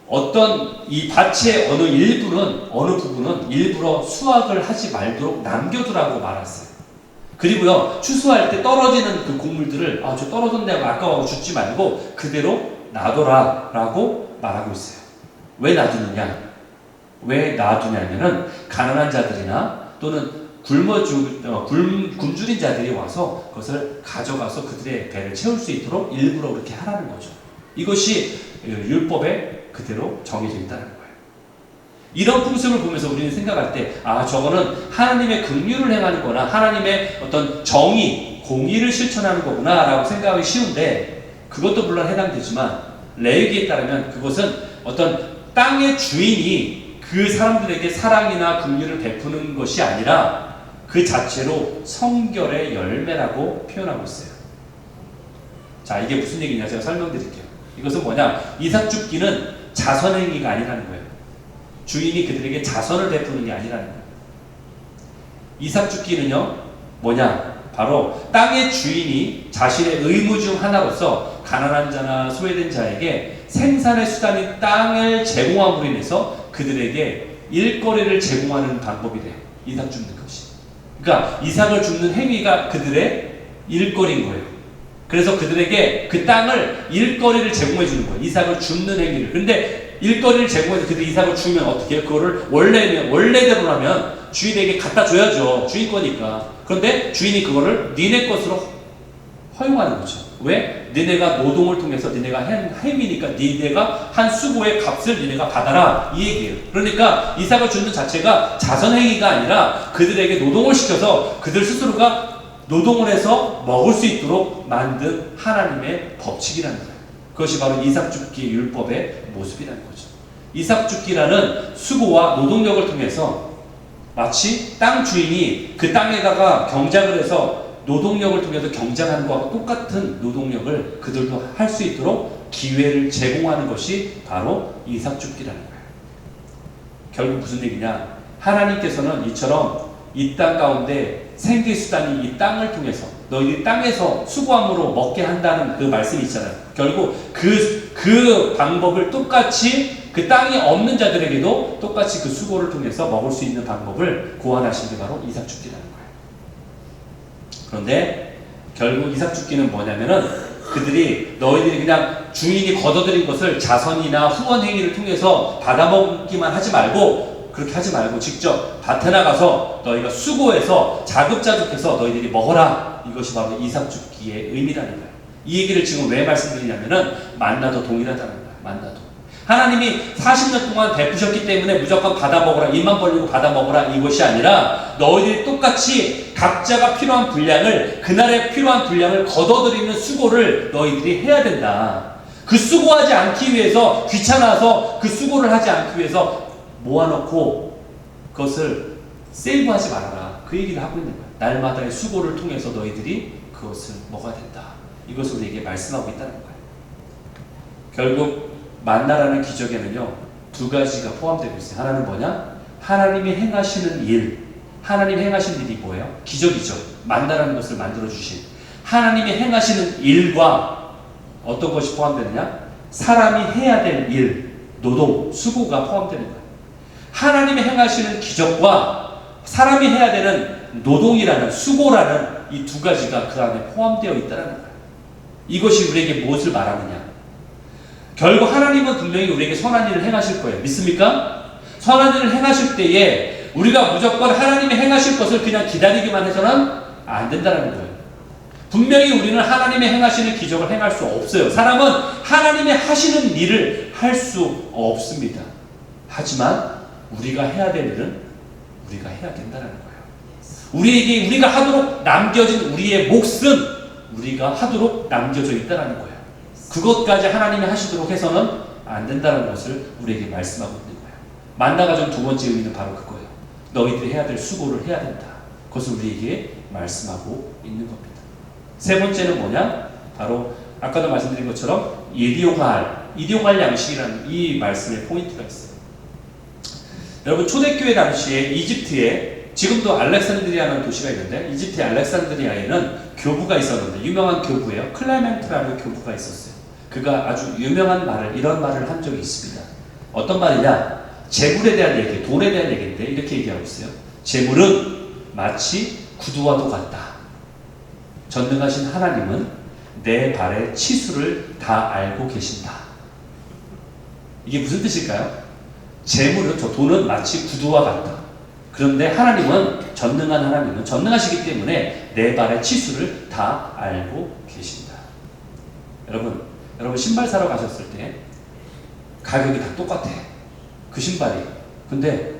밭의 어느 부분은 일부러 수확을 하지 말도록 남겨두라고 말했어요. 그리고요, 추수할 때 떨어지는 그 곡물들을, 저 떨어졌네요. 아까워하고 줍지 말고 그대로 놔둬라 라고 말하고 있어요. 왜 놔두냐면은, 가난한 자들이나 또는 굶주린 자들이 와서 그것을 가져가서 그들의 배를 채울 수 있도록 일부러 그렇게 하라는 거죠. 이것이 율법에 그대로 정해져 있다는 거예요. 이런 풍습을 보면서 우리는 생각할 때, 저거는 하나님의 긍휼을 행하는 거나 하나님의 어떤 정의, 공의를 실천하는 거구나 라고 생각하기 쉬운데, 그것도 물론 해당되지만 레위기에 따르면 그것은 어떤 땅의 주인이 그 사람들에게 사랑이나 긍휼을 베푸는 것이 아니라 그 자체로 성결의 열매라고 표현하고 있어요. 자, 이게 무슨 얘기냐 제가 설명드릴게요. 이것은 뭐냐, 이삭 줍기는 자선행위가 아니라는 거예요. 주인이 그들에게 자선을 베푸는 게 아니라는 거예요. 이삭 죽기는요, 뭐냐? 바로 땅의 주인이 자신의 의무 중 하나로서 가난한 자나 소외된 자에게 생산의 수단인 땅을 제공함으로 인해서 그들에게 일거리를 제공하는 방법이래요. 이삭 줍는 것이. 그러니까 이삭을 줍는 행위가 그들의 일거리인 거예요. 그래서 그들에게 그 땅을 일거리를 제공해 주는 거예요. 이삭을 줍는 행위를. 근데 일거리를 제공해서 그들이 이삭을 주면 어떻게 해요? 그거를 원래대로라면 주인에게 갖다 줘야죠. 주인 거니까. 그런데 주인이 그거를 니네 것으로 허용하는 거죠. 왜? 니네가 노동을 통해서 니네가 한 행위니까 니네가 한 수고의 값을 니네가 받아라. 이 얘기예요. 그러니까 이삭을 주는 자체가 자선행위가 아니라 그들에게 노동을 시켜서 그들 스스로가 노동을 해서 먹을 수 있도록 만든 하나님의 법칙이라는 거예요. 그것이 바로 이삭 줍기 율법의 모습이라는 거죠. 이삭 줍기라는 수고와 노동력을 통해서 마치 땅 주인이 그 땅에다가 경작을 해서 노동력을 통해서 경작하는 것과 똑같은 노동력을 그들도 할 수 있도록 기회를 제공하는 것이 바로 이삭 줍기라는 거예요. 결국 무슨 얘기냐? 하나님께서는 이처럼 이 땅 가운데 생계수단이 이 땅을 통해서 너희들이 땅에서 수고함으로 먹게 한다는 그 말씀이 있잖아요. 결국 그 방법을 똑같이 그 땅이 없는 자들에게도 똑같이 그 수고를 통해서 먹을 수 있는 방법을 고안하신 게 바로 이삭 줍기라는 거예요. 그런데 결국 이삭 줍기는 뭐냐면은 그들이 너희들이 그냥 주인이 거둬들인 것을 자선이나 후원 행위를 통해서 받아먹기만 하지 말고 그렇게 하지 말고 직접 밭에 나가서 너희가 수고해서 자급자족해서 너희들이 먹어라. 이것이 바로 이삭 줍기의 의미라는 거예요. 이 얘기를 지금 왜 말씀드리냐면은 만나도 동일하다는 거예요. 만나도. 하나님이 40년 동안 베푸셨기 때문에 무조건 받아 먹어라. 입만 벌리고 받아 먹어라. 이것이 아니라 너희들이 똑같이 각자가 필요한 분량을 그날에 필요한 분량을 거둬들이는 수고를 너희들이 해야 된다. 그 수고하지 않기 위해서 귀찮아서 그 수고를 하지 않기 위해서 모아놓고 그것을 세이브하지 말아라. 그 얘기를 하고 있는 거야. 날마다의 수고를 통해서 너희들이 그것을 먹어야 된다. 이것을 우리에게 말씀하고 있다는 거예요. 결국 만나라는 기적에는요, 두 가지가 포함되고 있어요. 하나는 뭐냐? 하나님이 행하시는 일. 하나님이 행하시는 일이 뭐예요? 기적이죠. 만나라는 것을 만들어주신 하나님이 행하시는 일과 어떤 것이 포함되느냐? 사람이 해야 될 일, 노동, 수고가 포함되는 거예요. 하나님이 행하시는 기적과 사람이 해야 되는 노동이라는 수고라는 이 두 가지가 그 안에 포함되어 있다는 거예요. 이것이 우리에게 무엇을 말하느냐? 결국 하나님은 분명히 우리에게 선한 일을 행하실 거예요. 믿습니까? 선한 일을 행하실 때에 우리가 무조건 하나님이 행하실 것을 그냥 기다리기만 해서는 안 된다는 거예요. 분명히 우리는 하나님이 행하시는 기적을 행할 수 없어요. 사람은 하나님이 하시는 일을 할 수 없습니다. 하지만 우리가 해야 될 일은 우리가 해야 된다는 거예요. 우리에게 우리가 하도록 남겨진 우리의 몫은 우리가 하도록 남겨져 있다는 거예요. 그것까지 하나님이 하시도록 해서는 안 된다는 것을 우리에게 말씀하고 있는 거예요. 만나가 준 두 번째 의미는 바로 그거예요. 너희들이 해야 될 수고를 해야 된다. 그것을 우리에게 말씀하고 있는 겁니다. 세 번째는 뭐냐? 바로 아까도 말씀드린 것처럼 일용할 양식이라는 이 말씀의 포인트가 있어요. 여러분 초대교회 당시에 이집트에 지금도 알렉산드리아라는 도시가 있는데 이집트의 알렉산드리아에는 교부가 있었는데 유명한 교부예요. 클레멘트라는 교부가 있었어요. 그가 아주 유명한 말을 이런 말을 한 적이 있습니다. 어떤 말이냐? 재물에 대한 얘기, 돈에 대한 얘기인데 이렇게 얘기하고 있어요. 재물은 마치 구두와도 같다. 전능하신 하나님은 내 발의 치수를 다 알고 계신다. 이게 무슨 뜻일까요? 재물은, 돈은 마치 구두와 같다. 그런데 하나님은 전능하시기 때문에 내 발의 치수를 다 알고 계신다. 여러분 신발 사러 가셨을 때 가격이 다 똑같아. 그 신발이. 근데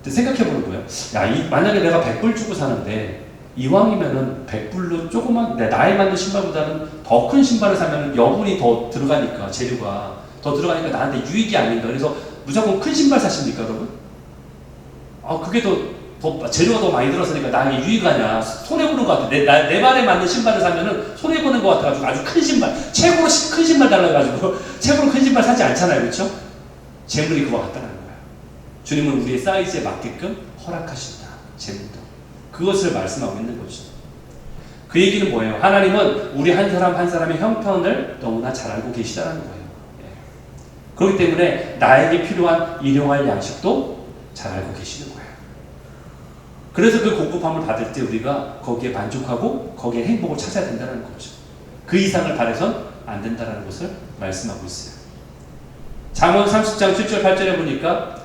생각해보는 거예요. 만약에 내가 100불 주고 사는데 이왕이면은 100불로 조그만 나에 맞는 신발보다는 더 큰 신발을 사면은 여분이 더 들어가니까 재료가 더 들어가니까 나한테 유익이 아닌가. 그래서 무조건 큰 신발 사십니까, 여러분? 그게 더 재료가 더 많이 들어서니까 나에게 유익하냐? 손해보는 것 같아. 내 발에 맞는 신발을 사면은 손해보는 것 같아가지고 아주 큰 신발, 최고로 큰 신발 달라가지고 최고로 큰 신발 사지 않잖아요, 그렇죠? 재물이 그와 같다는 거예요. 주님은 우리의 사이즈에 맞게끔 허락하신다. 재물도. 그것을 말씀하고 있는 거죠. 그 얘기는 뭐예요? 하나님은 우리 한 사람 한 사람의 형편을 너무나 잘 알고 계시다는 거예요. 그렇기 때문에 나에게 필요한 일용할 양식도 잘 알고 계시는 거예요. 그래서 그 공급함을 받을 때 우리가 거기에 만족하고 거기에 행복을 찾아야 된다는 거죠. 그 이상을 바라선 안 된다는 것을 말씀하고 있어요. 잠언 30장 7절 8절에 보니까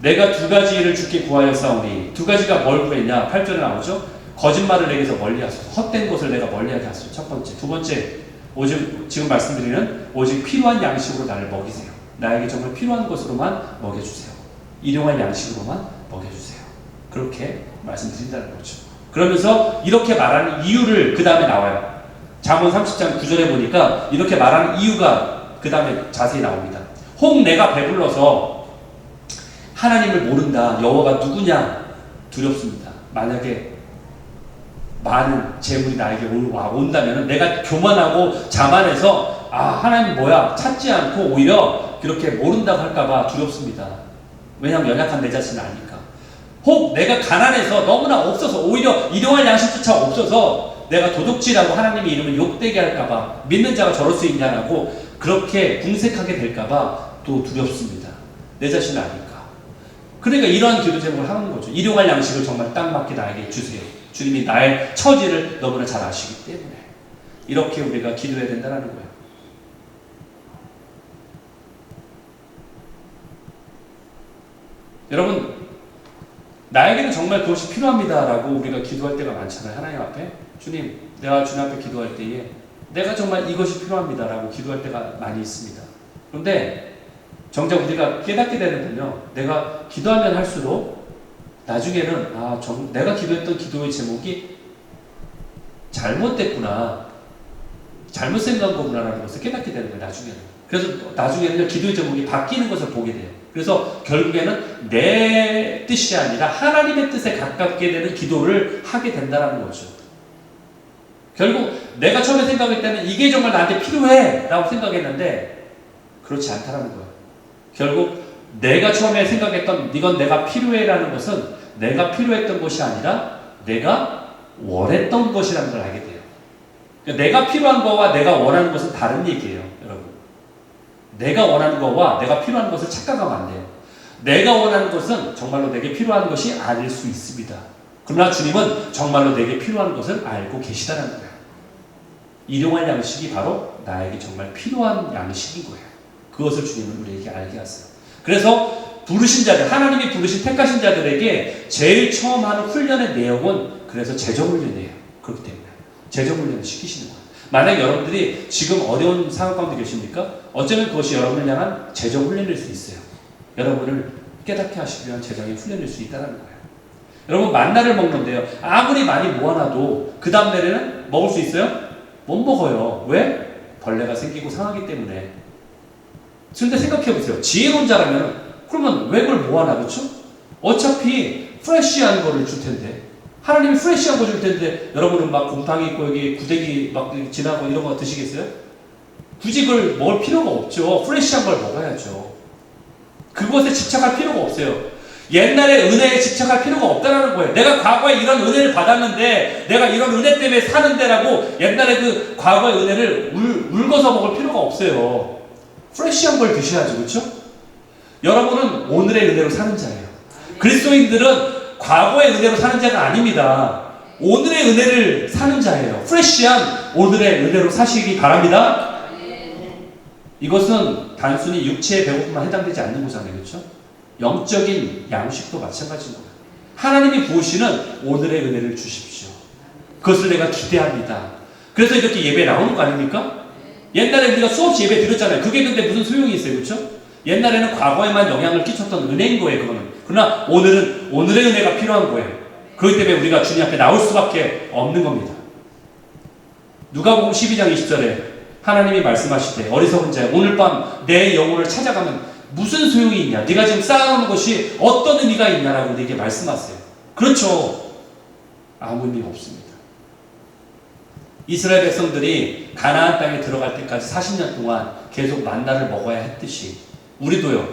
내가 두 가지 일을 주께 구하였사오니, 두 가지가 뭘 구했냐? 8절에 나오죠. 거짓말을 내게서 멀리하소서. 헛된 것을 내가 멀리하게 하소서. 첫 번째. 두 번째, 오직 지금 말씀드리는 오직 필요한 양식으로 나를 먹이세요. 나에게 정말 필요한 것으로만 먹여주세요. 일용할 양식으로만 먹여주세요. 그렇게 말씀드린다는 거죠. 그러면서 이렇게 말하는 이유를 그 다음에 나와요. 잠언 30장 9절에 보니까 이렇게 말하는 이유가 그 다음에 자세히 나옵니다. 혹 내가 배불러서 하나님을 모른다, 여호와가 누구냐 두렵습니다. 만약에 많은 재물이 나에게 온다면 내가 교만하고 자만해서 하나님 뭐야 찾지 않고 오히려 그렇게 모른다고 할까봐 두렵습니다. 왜냐하면 연약한 내 자신을 아니까. 혹 내가 가난해서 너무나 없어서 오히려 일용할 양식조차 없어서 내가 도둑질하고 하나님의 이름을 욕되게 할까봐, 믿는 자가 저럴 수 있냐라고 그렇게 궁색하게 될까봐 또 두렵습니다. 내 자신을 아니까. 그러니까 이러한 기도 제목을 하는 거죠. 일용할 양식을 정말 딱 맞게 나에게 주세요. 주님이 나의 처지를 너무나 잘 아시기 때문에 이렇게 우리가 기도해야 된다는 거예요. 여러분, 나에게는 정말 그것이 필요합니다라고 우리가 기도할 때가 많잖아요. 하나님 앞에. 주님, 내가 주님 앞에 기도할 때에 내가 정말 이것이 필요합니다라고 기도할 때가 많이 있습니다. 그런데 정작 우리가 깨닫게 되는 건요, 내가 기도하면 할수록 나중에는 내가 기도했던 기도의 제목이 잘못됐구나, 잘못 생각한 거구나라는 것을 깨닫게 되는 거예요. 나중에는 기도의 제목이 바뀌는 것을 보게 돼요. 그래서 결국에는 내 뜻이 아니라 하나님의 뜻에 가깝게 되는 기도를 하게 된다는 거죠. 결국 내가 처음에 생각할 때는 이게 정말 나한테 필요해 라고 생각했는데 그렇지 않다는 거예요. 결국 내가 처음에 생각했던 이건 내가 필요해라는 것은 내가 필요했던 것이 아니라 내가 원했던 것이라는 걸 알게 돼요. 그러니까 내가 필요한 거와 내가 원하는 것은 다른 얘기예요, 여러분. 내가 원하는 거와 내가 필요한 것을 착각하면 안 돼요. 내가 원하는 것은 정말로 내게 필요한 것이 아닐 수 있습니다. 그러나 주님은 정말로 내게 필요한 것을 알고 계시다는 거예요. 일용할 양식이 바로 나에게 정말 필요한 양식인 거예요. 그것을 주님은 우리에게 알게 하세요. 그래서 부르신 자들, 하나님이 부르신 택하신 자들에게 제일 처음 하는 훈련의 내용은 그래서 재정훈련이에요. 그렇기 때문에 재정훈련을 시키시는 거예요. 만약 여러분들이 지금 어려운 상황 가운데 계십니까? 어쩌면 그것이 여러분을 향한 재정훈련일 수 있어요. 여러분을 깨닫게 하시기 위한 재정의 훈련일 수 있다는 거예요. 여러분, 만나를 먹는데요, 아무리 많이 모아놔도 그 다음 날에는 먹을 수 있어요? 못 먹어요. 왜? 벌레가 생기고 상하기 때문에. 그런데 생각해보세요. 지혜론자라면 그러면 왜 그걸 모아놔, 그렇죠? 어차피 프레쉬한 거를 줄 텐데, 하나님이 프레쉬한 거 줄 텐데 여러분은 막 곰팡이 있고 여기 구데기 막 지나고 이런 거 드시겠어요? 굳이 그걸 먹을 필요가 없죠. 프레쉬한 걸 먹어야죠. 그것에 집착할 필요가 없어요. 옛날에 은혜에 집착할 필요가 없다는 거예요. 내가 과거에 이런 은혜를 받았는데 내가 이런 은혜 때문에 사는데라고 옛날에 그 과거의 은혜를 울거서 먹을 필요가 없어요. 프레쉬한 걸 드셔야죠. 그렇죠? 여러분은 오늘의 은혜로 사는 자예요. 그리스도인들은 과거의 은혜로 사는 자가 아닙니다. 오늘의 은혜를 사는 자예요. 프레쉬한 오늘의 은혜로 사시기 바랍니다. 이것은 단순히 육체의 배고픔만 해당되지 않는 거잖아요. 그렇죠? 영적인 양식도 마찬가지인 거예요. 하나님이 부으시는 오늘의 은혜를 주십시오. 그것을 내가 기대합니다. 그래서 이렇게 예배에 나오는 거 아닙니까? 옛날에 우리가 수없이 예배 드렸잖아요. 그게 근데 무슨 소용이 있어요. 그렇죠? 옛날에는 과거에만 영향을 끼쳤던 은혜인 거예요. 그거는. 그러나 오늘은 오늘의 은혜가 필요한 거예요. 그렇기 때문에 우리가 주님 앞에 나올 수밖에 없는 겁니다. 누가복음 12장 20절에 하나님이 말씀하시되 어리석은 자야, 오늘 밤 내 영혼을 찾아가면 무슨 소용이 있냐? 네가 지금 쌓아놓은 것이 어떤 의미가 있냐라고 우리에게 말씀하세요. 그렇죠. 아무 의미가 없습니다. 이스라엘 백성들이 가나안 땅에 들어갈 때까지 40년 동안 계속 만나를 먹어야 했듯이 우리도요,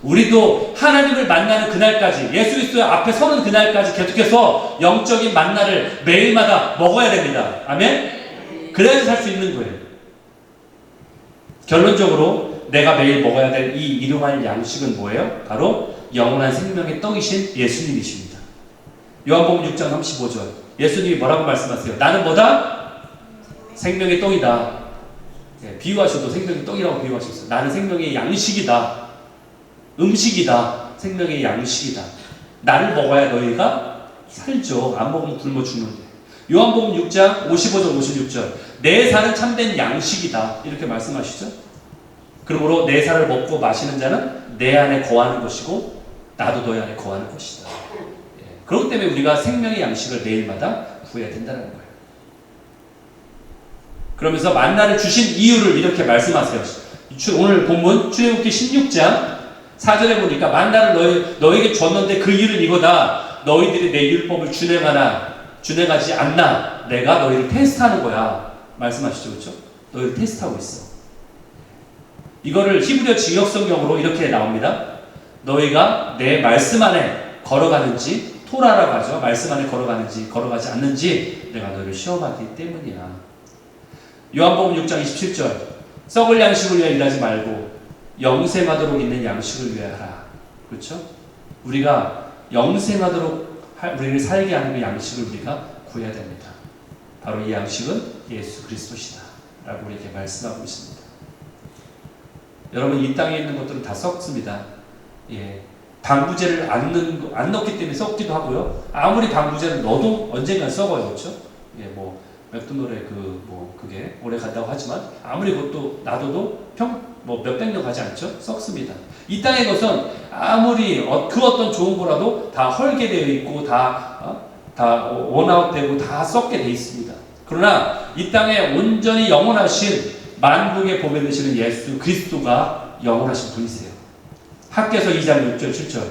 우리도 하나님을 만나는 그날까지, 예수 그리스도 앞에 서는 그날까지 계속해서 영적인 만나를 매일마다 먹어야 됩니다. 아멘? 그래야지 살 수 있는 거예요. 결론적으로 내가 매일 먹어야 될 이 일용할 양식은 뭐예요? 바로 영원한 생명의 떡이신 예수님이십니다. 요한복음 6장 35절 예수님이 뭐라고 말씀하세요? 나는 뭐다? 생명의 떡이다. 비유하셔도 생명의 떡이라고 비유하셨어요. 나는 생명의 양식이다. 음식이다. 생명의 양식이다. 나를 먹어야 너희가 살죠. 안 먹으면 굶어 죽는데. 요한복음 6장 55절 56절 내 살은 참된 양식이다. 이렇게 말씀하시죠. 그러므로 내 살을 먹고 마시는 자는 내 안에 거하는 것이고 나도 너희 안에 거하는 것이다. 그렇기 때문에 우리가 생명의 양식을 매일마다 구해야 된다는 거예요. 그러면서 만나를 주신 이유를 이렇게 말씀하세요. 오늘 본문 출애굽기 16장 4절에 보니까 만나를 너에게 줬는데 그 이유는 이거다. 너희들이 내 율법을 준행하지 않나 내가 너희를 테스트하는 거야. 말씀하시죠. 그렇죠? 너희를 테스트하고 있어. 이거를 히브리어 직역성경으로 이렇게 나옵니다. 너희가 내 말씀 안에 걸어가는지, 토라라고 하죠. 말씀 안에 걸어가는지 걸어가지 않는지 내가 너희를 시험하기 때문이야. 요한복음 6장 27절 썩을 양식을 위해 일하지 말고 영생하도록 있는 양식을 위해 하라. 그렇죠? 우리가 영생하도록 우리를 살게 하는 그 양식을 우리가 구해야 됩니다. 바로 이 양식은 예수 그리스도시다 라고 우리에게 말씀하고 있습니다. 여러분 이 땅에 있는 것들은 다 썩습니다. 방부제를 안 넣기 때문에 썩기도 하고요. 아무리 방부제를 넣어도 언젠간 썩어요. 그렇죠? 맥도날드의 그게 오래 간다고 하지만 아무리 그것도 놔둬도 몇백 년 가지 않죠? 썩습니다. 이 땅의 것은 아무리 그 어떤 좋은 거라도 다 헐게 되어 있고 다 원아웃되고 다 썩게 되어 있습니다. 그러나 이 땅에 온전히 영원하신 만국의 복에 되시는 예수 그리스도가 영원하신 분이세요. 학개서 2장 6절 7절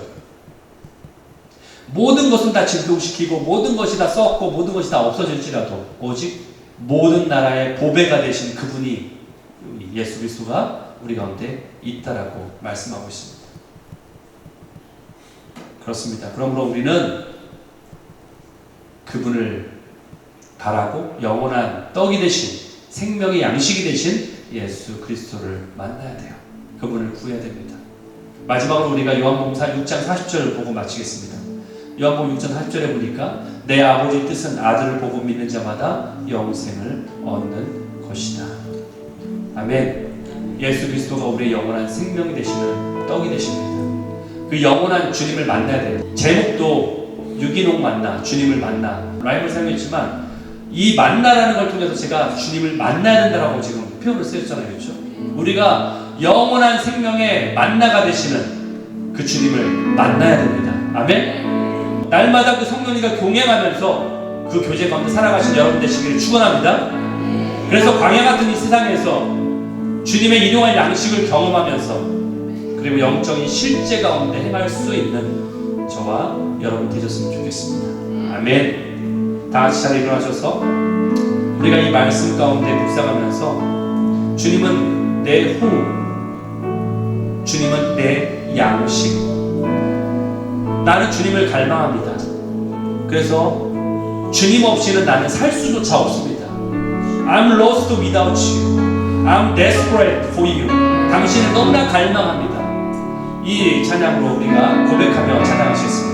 모든 것은 다 진동시키고 모든 것이 다 썩고 모든 것이 다 없어질지라도 오직 모든 나라의 보배가 되신 그분이 예수 그리스도가 우리 가운데 있다라고 말씀하고 있습니다. 그렇습니다. 그러므로 우리는 그분을 바라고 영원한 떡이 되신 생명의 양식이 되신 예수 그리스도를 만나야 돼요. 그분을 구해야 됩니다. 마지막으로 우리가 요한복음 6장 40절을 보고 마치겠습니다. 요한복음 6장 40절에 보니까 내 아버지 뜻은 아들을 보고 믿는 자마다 영생을 얻는 것이다. 아멘. 예수 그리스도가 우리의 영원한 생명이 되시는 떡이 되십니다. 그 영원한 주님을 만나야 돼요. 제목도 유기농 만나, 주님을 만나 라임을 사용했지만 이 만나라는 걸 통해서 제가 주님을 만나야 된다라고 지금 표현을 쓰였잖아요. 그렇죠? 우리가 영원한 생명의 만나가 되시는 그 주님을 만나야 됩니다. 아멘. 날마다 그 성령님과 동행하면서 그 교제 가운데 살아가신 여러분 되시기를 축원합니다. 그래서 광야 같은 이 세상에서 주님의 일용할 양식을 경험하면서 그리고 영적인 실제 가운데 행할 수 있는 저와 여러분 되셨으면 좋겠습니다. 아멘. 다 같이 잘 일어나셔서 우리가 이 말씀 가운데 묵상하면서 주님은 내 호흡, 주님은 내 양식, 나는 주님을 갈망합니다. 그래서 주님 없이는 나는 살 수조차 없습니다. I'm lost without you. I'm desperate for you. 당신을 너무나 갈망합니다. 이 찬양으로 우리가 고백하며 찬양하시겠습니다.